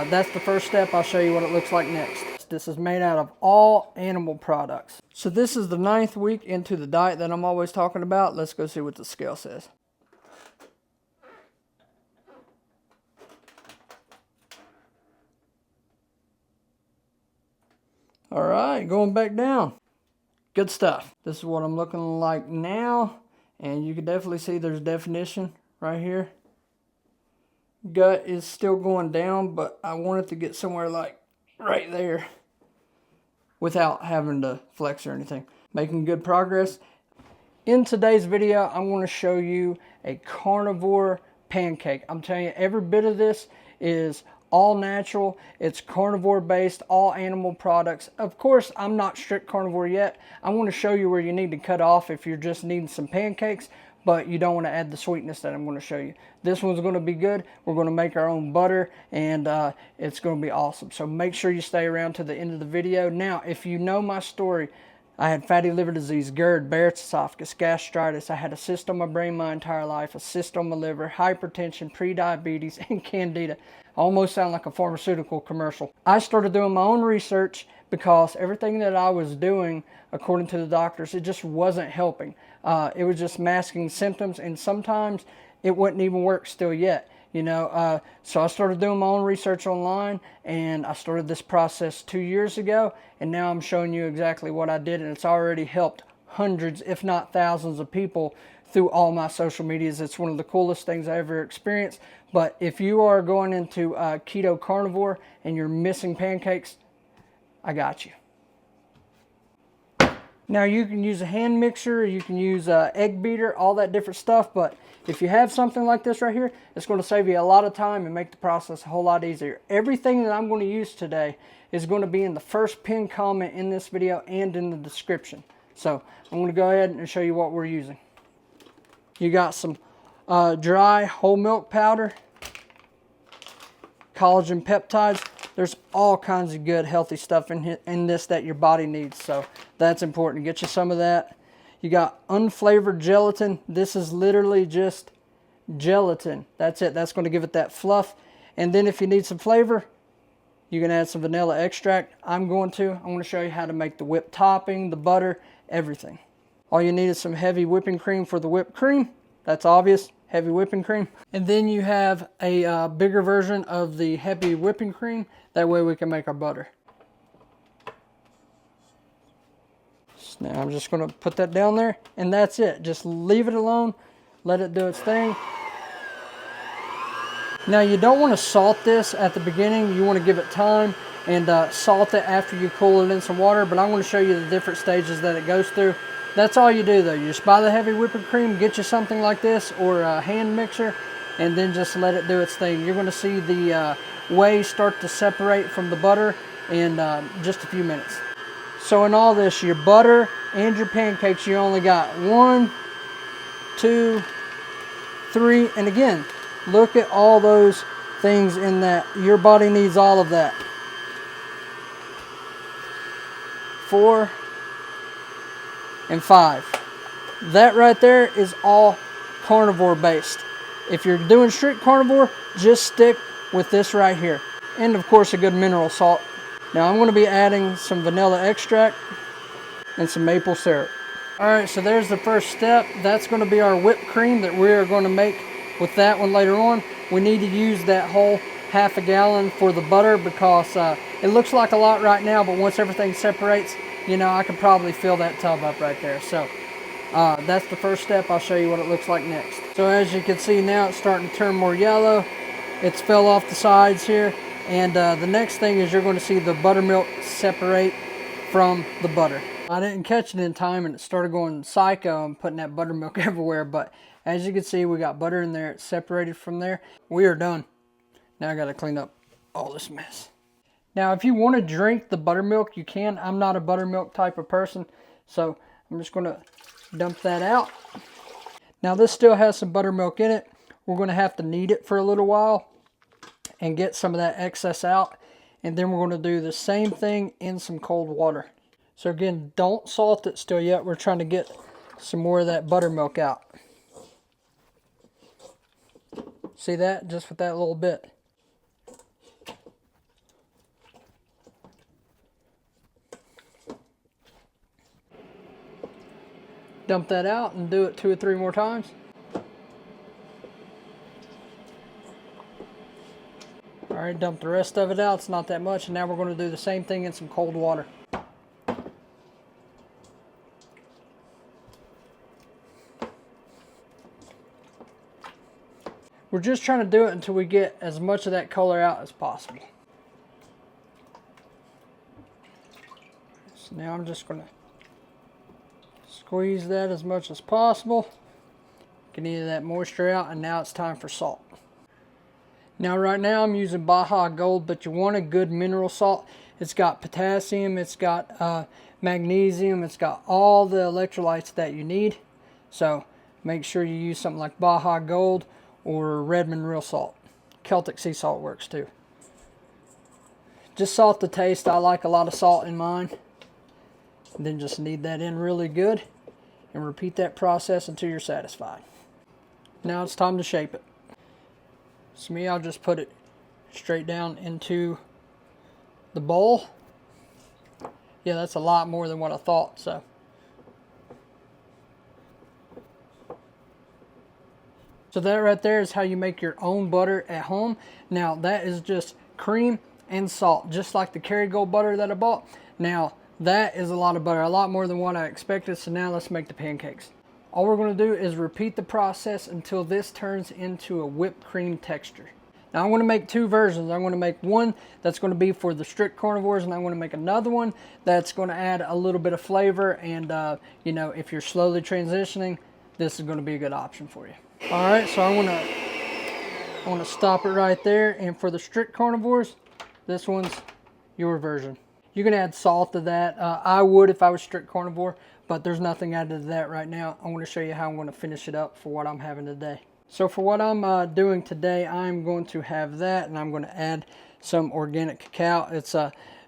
That's the first step. I'll show you what it looks like next. This is made out of all animal products. So this is the 9th week into the diet that I'm always talking about. Let's go see what the scale says. All right, going back down. Good stuff. This is what I'm looking like now, and you can definitely see there's definition right here. Gut is still going down, but I want it to get somewhere like right there without having to flex or anything. Making good progress. In today's video, I'm going to show you a carnivore pancake. I'm telling you, every bit of this is all natural. It's carnivore based, all animal products. Of course, I'm not strict carnivore yet. I want to show you where you need to cut off if you're just needing some pancakes, but you don't want to add the sweetness that I'm going to show you. This one's going to be good. We're going to make our own butter, and it's going to be awesome. So make sure you stay around to the end of the video. Now, if you know my story, I had fatty liver disease, GERD, Barrett's esophagus, gastritis. I had a cyst on my brain my entire life, a cyst on my liver, hypertension, prediabetes, and candida. I almost sound like a pharmaceutical commercial. I started doing my own research because everything that I was doing, according to the doctors, it just wasn't helping. It was just masking symptoms, and sometimes it wouldn't even work still yet. You know, so I started doing my own research online, and I started this process 2 years ago, and now I'm showing you exactly what I did, and it's already helped hundreds, if not thousands of people through all my social medias. It's one of the coolest things I ever experienced. But if you are going into keto carnivore and you're missing pancakes, I got you. Now you can use a hand mixer, you can use an egg beater, all that different stuff, but if you have something like this right here, it's going to save you a lot of time and make the process a whole lot easier. Everything that I'm going to use today is going to be in the first pinned comment in this video and in the description. So I'm going to go ahead and show you what we're using. You got some dry whole milk powder, collagen peptides. There's all kinds of good healthy stuff in this that your body needs, so that's important. Get you some of that. You got unflavored gelatin. This is literally just gelatin. That's it. That's going to give it that fluff. And then if you need some flavor, you can add some vanilla extract. I'm going to show you how to make the whipped topping, the butter, everything. All you need is some heavy whipping cream for the whipped cream. That's obvious, heavy whipping cream. And then you have a bigger version of the heavy whipping cream. That way we can make our butter. So now I'm just going to put that down there, and that's it. Just leave it alone. Let it do its thing. Now you don't want to salt this at the beginning. You want to give it time and salt it after you cool it in some water. But I'm going to show you the different stages that it goes through. That's all you do though. You just buy the heavy whipping cream, get you something like this or a hand mixer, and then just let it do its thing. You're going to see the whey start to separate from the butter in just a few minutes. So in all this, your butter and your pancakes, you only got 1, 2, 3, and again, look at all those things in that. Your body needs all of that. 4 and 5. That right there is all carnivore based. If you're doing strict carnivore, just stick with this right here. And of course a good mineral salt. Now I'm going to be adding some vanilla extract and some maple syrup. Alright, so there's the first step. That's going to be our whipped cream that we are going to make with that one later on. We need to use that whole half a gallon for the butter because it looks like a lot right now, but once everything separates, you know, I could probably fill that tub up right there. So that's the first step. I'll show you what it looks like next. So as you can see now, it's starting to turn more yellow. It's fell off the sides here. And the next thing is you're going to see the buttermilk separate from the butter. I didn't catch it in time and it started going psycho and putting that buttermilk everywhere. But as you can see, we got butter in there. It's separated from there. We are done. Now I got to clean up all this mess. Now, if you want to drink the buttermilk, you can. I'm not a buttermilk type of person, so I'm just going to dump that out. Now, this still has some buttermilk in it. We're going to have to knead it for a little while and get some of that excess out. And then we're going to do the same thing in some cold water. So again, don't salt it still yet. We're trying to get some more of that buttermilk out. See that? Just with that little bit. Dump that out and do it 2 or 3 more times. All right, dump the rest of it out. It's not that much. And now we're going to do the same thing in some cold water. We're just trying to do it until we get as much of that color out as possible. So now I'm just going to squeeze that as much as possible. Get any of that moisture out, and now it's time for salt. Now right now I'm using Baja Gold, but you want a good mineral salt. It's got potassium, it's got magnesium, it's got all the electrolytes that you need. So make sure you use something like Baja Gold or Redmond Real Salt. Celtic Sea Salt works too. Just salt to taste. I like a lot of salt in mine. And then just knead that in really good and repeat that process until you're satisfied. Now it's time to shape it. So me, I'll just put it straight down into the bowl. Yeah, that's a lot more than what I thought. So that right there is how you make your own butter at home. Now that is just cream and salt, just like the Kerrygold butter that I bought. Now that is a lot of butter, a lot more than what I expected. So now let's make the pancakes. All we're going to do is repeat the process until this turns into a whipped cream texture. Now I'm going to make 2 versions. I'm going to make one that's going to be for the strict carnivores, and I'm going to make another one that's going to add a little bit of flavor. And you know, if you're slowly transitioning, this is going to be a good option for you. All right, so I want to stop it right there. And for the strict carnivores, this one's your version. You can add salt to that. I would if I was strict carnivore, but there's nothing added to that right now. I'm going to show you how I'm going to finish it up for what I'm having today. So for what I'm doing today, I'm going to have that, and I'm going to add some organic cacao. It's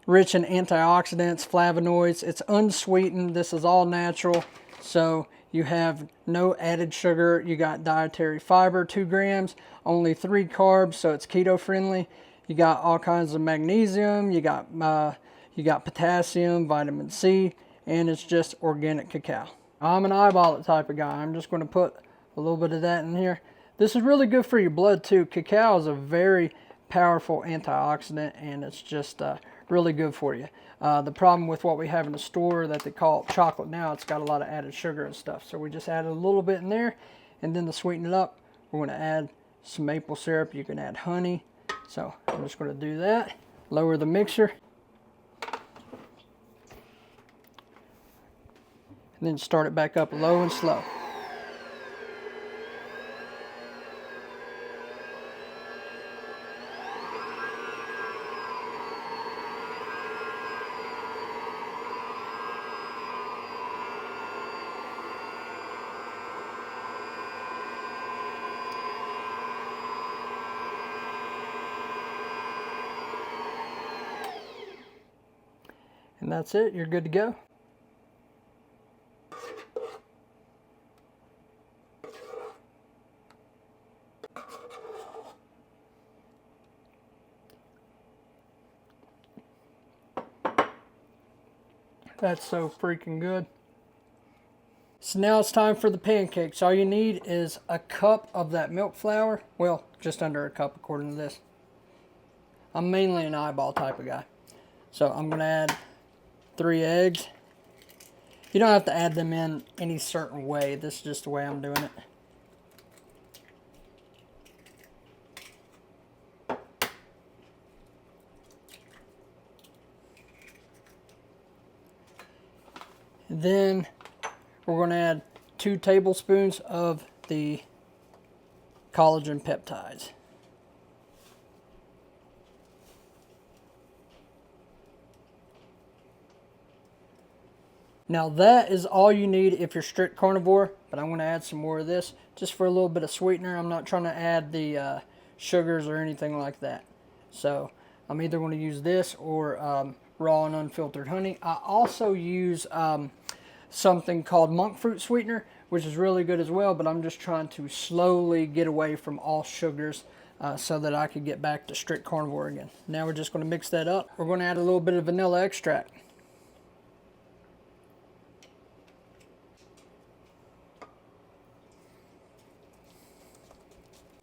rich in antioxidants, flavonoids. It's unsweetened. This is all natural. So you have no added sugar. You got dietary fiber, 2 grams, only 3 carbs, so it's keto friendly. You got all kinds of magnesium. You got potassium, vitamin C, and it's just organic cacao. I'm an eyeball it type of guy. I'm just going to put a little bit of that in here. This is really good for your blood too. Cacao is a very powerful antioxidant, and it's just really good for you. The problem with what we have in the store that they call chocolate now, it's got a lot of added sugar and stuff. So we just added a little bit in there, and then to sweeten it up, we're going to add some maple syrup. You can add honey. So I'm just going to do that. Lower the mixer. And then start it back up low and slow. And that's it, you're good to go. That's so freaking good. So now it's time for the pancakes. All you need is a cup of that milk flour. Well, just under a cup according to this. I'm mainly an eyeball type of guy. So I'm going to add 3 eggs. You don't have to add them in any certain way. This is just the way I'm doing it. Then we're going to add 2 tablespoons of the collagen peptides. Now that is all you need if you're strict carnivore, but I'm going to add some more of this just for a little bit of sweetener. I'm not trying to add the sugars or anything like that. So I'm either going to use this or raw and unfiltered honey. I also use something called monk fruit sweetener, which is really good as well, but I'm just trying to slowly get away from all sugars so that I can get back to strict carnivore again. Now we're just going to mix that up. We're going to add a little bit of vanilla extract.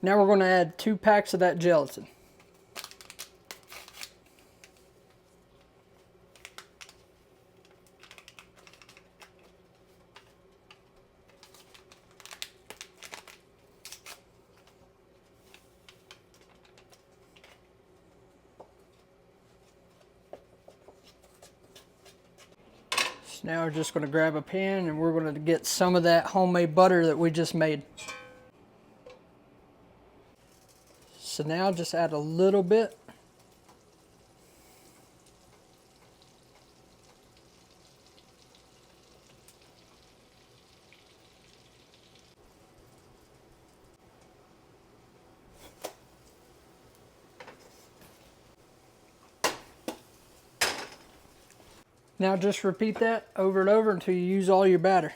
Now we're going to add 2 packs of that gelatin. So now we're just going to grab a pan and we're going to get some of that homemade butter that we just made. So now just add a little bit. Now just repeat that over and over until you use all your batter.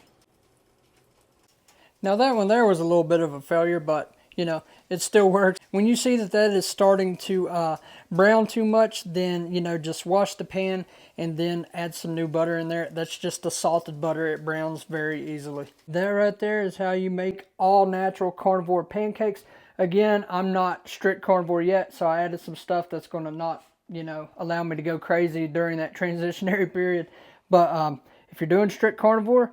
Now that one there was a little bit of a failure, but you know, it still works. When you see that that is starting to brown too much, then you know, just wash the pan and then add some new butter in there. That's just the salted butter. It browns very easily. That right there is how you make all natural carnivore pancakes. Again, I'm not strict carnivore yet, so I added some stuff that's going to not, you know, allow me to go crazy during that transitionary period. But if you're doing strict carnivore,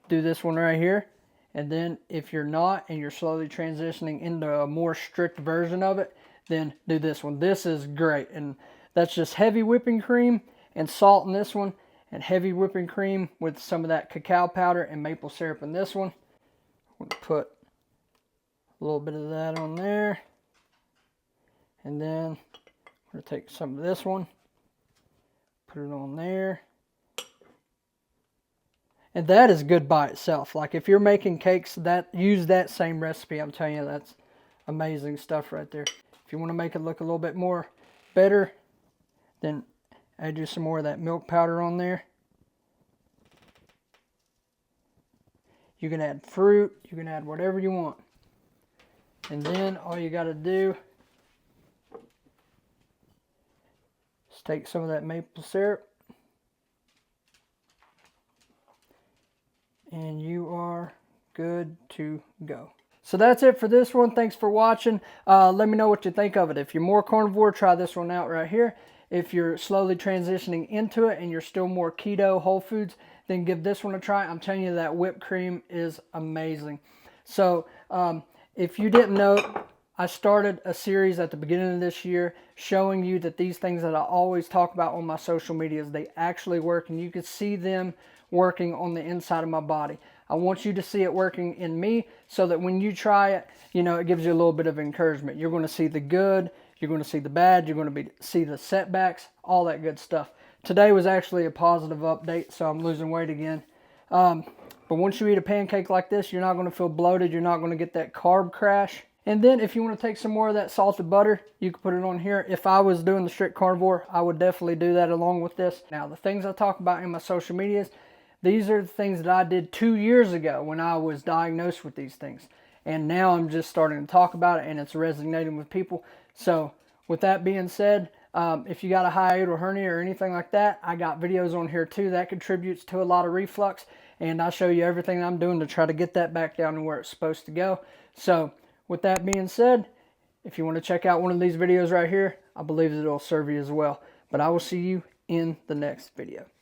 do this one right here. And then if you're not and you're slowly transitioning into a more strict version of it, then do this one. This is great. And that's just heavy whipping cream and salt in this one, and heavy whipping cream with some of that cacao powder and maple syrup in this one. I'm going to put a little bit of that on there. And then I'm going to take some of this one, put it on there. And that is good by itself. Like if you're making cakes, use that same recipe. I'm telling you, that's amazing stuff right there. If you want to make it look a little bit more better, then add you some more of that milk powder on there. You can add fruit, you can add whatever you want. And then all you got to do is take some of that maple syrup, and you are good to go. So that's it for this one. Thanks for watching. Let me know what you think of it. If you're more carnivore, try this one out right here. If you're slowly transitioning into it and you're still more keto, whole foods, then give this one a try. I'm telling you, that whipped cream is amazing. So if you didn't know, I started a series at the beginning of this year showing you that these things that I always talk about on my social medias, they actually work, and you can see them working on the inside of my body. I want you to see it working in me so that when you try it, you know, it gives you a little bit of encouragement. You're going to see the good, you're going to see the bad, you're going to see the setbacks, all that good stuff. Today was actually a positive update, so I'm losing weight again. But once you eat a pancake like this, you're not going to feel bloated, you're not going to get that carb crash. And then if you want to take some more of that salted butter, you can put it on here. If I was doing the strict carnivore, I would definitely do that along with this. Now, the things I talk about in my social medias, these are the things that I did 2 years ago when I was diagnosed with these things. And now I'm just starting to talk about it, and it's resonating with people. So with that being said, if you got a hiatal hernia or anything like that, I got videos on here too. That contributes to a lot of reflux. And I show you everything I'm doing to try to get that back down to where it's supposed to go. So with that being said, if you want to check out one of these videos right here, I believe that it'll serve you as well. But I will see you in the next video.